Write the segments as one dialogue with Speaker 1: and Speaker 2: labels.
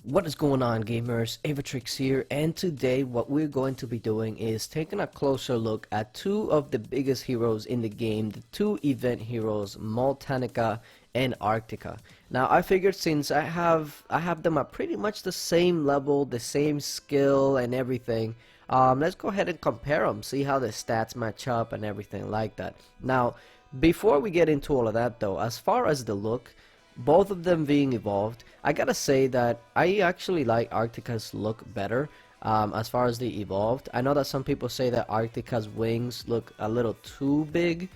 Speaker 1: What is going on, gamers? Aevatrex here, and today what we're going to be doing is taking a closer look at two of the biggest heroes in the game, the two event heroes, Moltanica and Arctica. Now I figured since I have them at pretty much the same level, the same skill and everything, let's go ahead and compare them, see how the stats match up and everything like that. Now, before we get into all of that though, as far as the look, both of them being evolved, I gotta say that I actually like Arctica's look better as far as the evolved. I know that some people say that Arctica's wings look a little too big,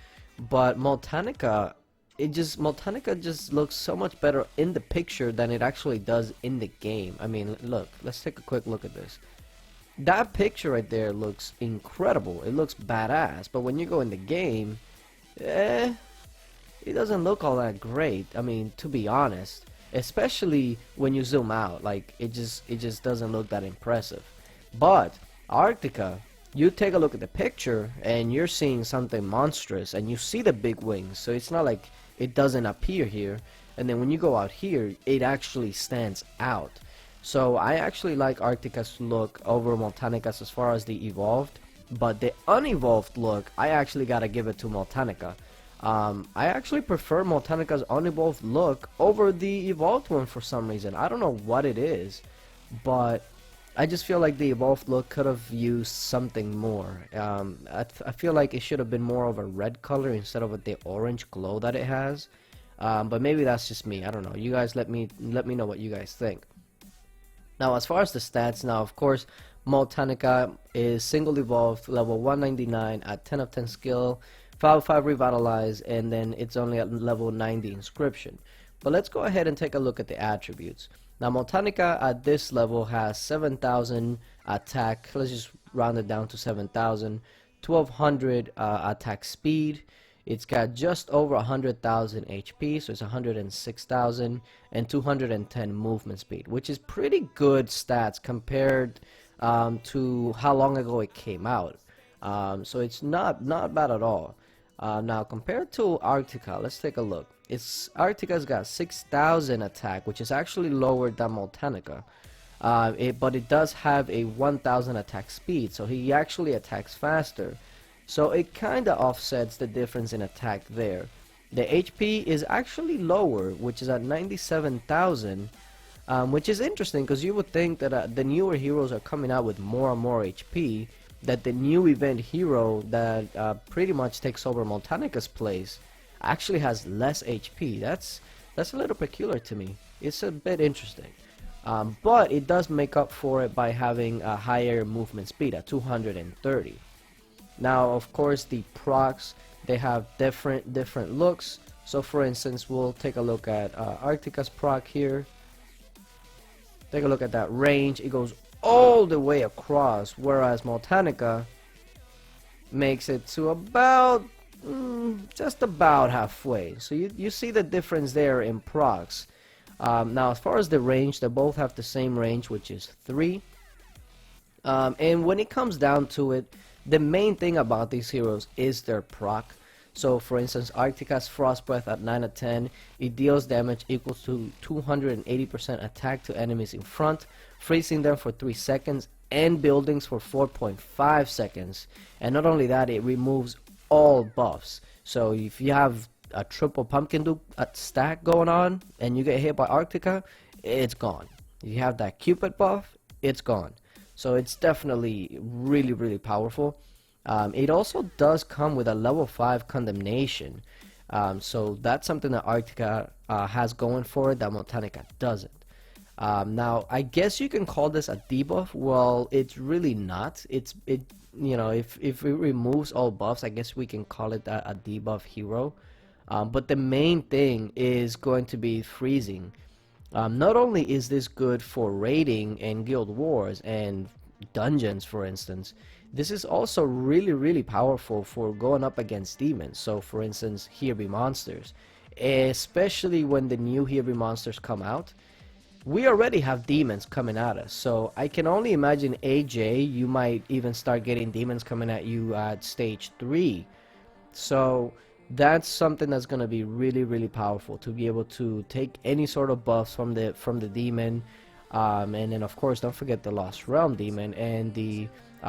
Speaker 1: but Moltanica just looks so much better in the picture than it actually does in the game. I mean, look, let's take a quick look at this. That picture right there looks incredible. It looks badass, but when you go in the game, it doesn't look all that great. I mean, to be honest, especially when you zoom out, like it just doesn't look that impressive. But Arctica, you take a look at the picture and you're seeing something monstrous, and you see the big wings, so it's not like it doesn't appear here, and then when you go out here it actually stands out. So I actually like Arctica's look over Moltanica's as far as the evolved, but the unevolved look, I actually gotta give it to Moltanica. I actually prefer Moltanica's unevolved look over the evolved one for some reason. I don't know what it is, but I just feel like the evolved look could have used something more. I feel like it should have been more of a red color instead of the orange glow that it has. But maybe that's just me. I don't know. You guys let me know what you guys think. Now, as far as the stats, now of course, Moltanica is single evolved, level 199 at 10 of 10 skill. 5 revitalize, and then it's only at level 90 inscription. But let's go ahead and take a look at the attributes. Now Moltanica at this level has 7,000 attack, let's just round it down to 7,000, 1,200 attack speed. It's got just over 100,000 HP, so it's 106,000, and 210 movement speed, which is pretty good stats compared to how long ago it came out. So it's not bad at all. Now compared to Arctica, let's take a look. Arctica's got 6,000 attack, which is actually lower than Moltanica, but it does have a 1,000 attack speed, so he actually attacks faster. So it kinda offsets the difference in attack there. The HP is actually lower, which is at 97,000, which is interesting because you would think that the newer heroes are coming out with more and more HP, that the new event hero that pretty much takes over Moltanica's place actually has less HP. That's a little peculiar to me. It's a bit interesting. But it does make up for it by having a higher movement speed at 230. Now, of course, the procs, they have different looks. So for instance, we'll take a look at Arctica's proc here. Take a look at that range. It goes all the way across, whereas Moltanica makes it to about just about halfway. So you see the difference there in procs. Now as far as the range, they both have the same range, which is 3. And when it comes down to it, the main thing about these heroes is their proc. So for instance, Arctica's Frost Breath at 9 of 10, it deals damage equals to 280% attack to enemies in front, freezing them for 3 seconds, and buildings for 4.5 seconds. And not only that, it removes all buffs. So if you have a triple pumpkin dupe stack going on, and you get hit by Arctica, it's gone. If you have that Cupid buff, it's gone. So it's definitely really powerful. It also does come with a level 5 condemnation, so that's something that Arctica has going for it that Moltanica doesn't. Now I guess you can call this a debuff. Well, it's really not. You know, if it removes all buffs, I guess we can call it a debuff hero. But the main thing is going to be freezing. Not only is this good for raiding and guild wars and dungeons, for instance, this is also really powerful for going up against demons. So for instance, here be monsters, especially when the new here be monsters come out. We already have demons coming at us, so I can only imagine AJ, you might even start getting demons coming at you at stage 3. So that's something that's going to be really powerful, to be able to take any sort of buffs from the demon. And then of course don't forget the Lost Realm Demon and the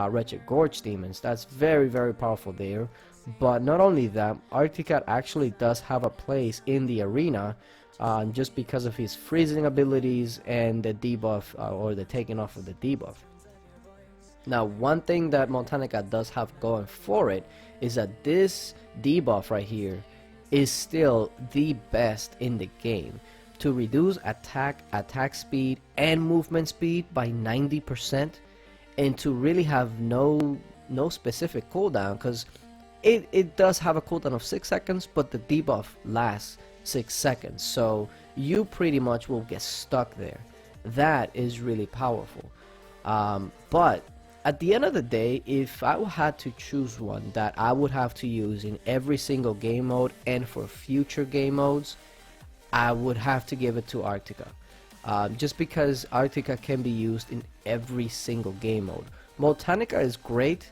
Speaker 1: Wretched Gorge Demons. That's very, very powerful there. But not only that, Arctica actually does have a place in the arena, just because of his freezing abilities and the debuff, or the taking off of the debuff. Now, one thing that Moltanica does have going for it is that this debuff right here is still the best in the game to reduce attack speed and movement speed by 90%, and to really have no specific cooldown, because it does have a cooldown of 6 seconds, but the debuff lasts 6 seconds, so you pretty much will get stuck there. That is really powerful. But at the end of the day, if I had to choose one that I would have to use in every single game mode and for future game modes, I would have to give it to Arctica. Just because Arctica can be used in every single game mode. Moltanica is great,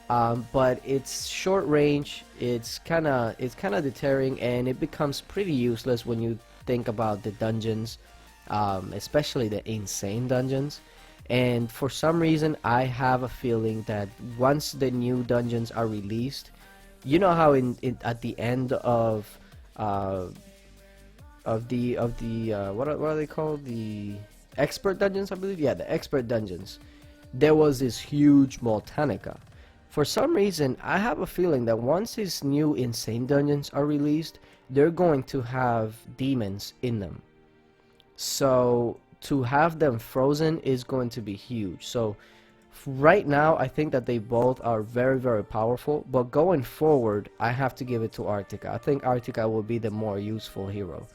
Speaker 1: but it's short range, it's kinda deterring, and it becomes pretty useless when you think about the dungeons, especially the insane dungeons. And for some reason, I have a feeling that once the new dungeons are released, you know how at the end of the what are they called, the expert dungeons, I believe. Yeah, the expert dungeons, there was this huge Moltanica. For some reason, I have a feeling that once these new insane dungeons are released, they're going to have demons in them. So to have them frozen is going to be huge. So right now, I think that they both are very, very powerful. But going forward, I have to give it to Arctica. I think Arctica will be the more useful hero.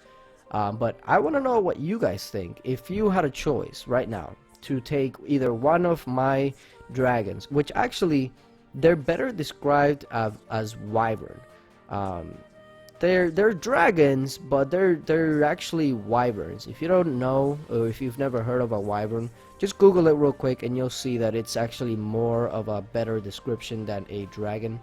Speaker 1: But I want to know what you guys think. If you had a choice right now to take either one of my dragons, which actually they're better described as wyvern. They're dragons, but they're actually wyverns. If you don't know, or if you've never heard of a wyvern, just Google it real quick and you'll see that it's actually more of a better description than a dragon.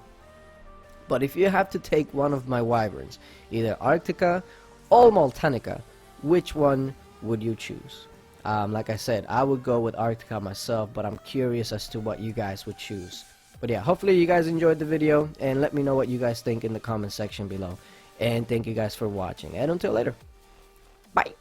Speaker 1: But if you have to take one of my wyverns, either Arctica or Moltanica, which one would you choose? Like I said, I would go with Arctica myself, but I'm curious as to what you guys would choose. But yeah, hopefully you guys enjoyed the video, and let me know what you guys think in the comment section below. And thank you guys for watching, and until later, bye!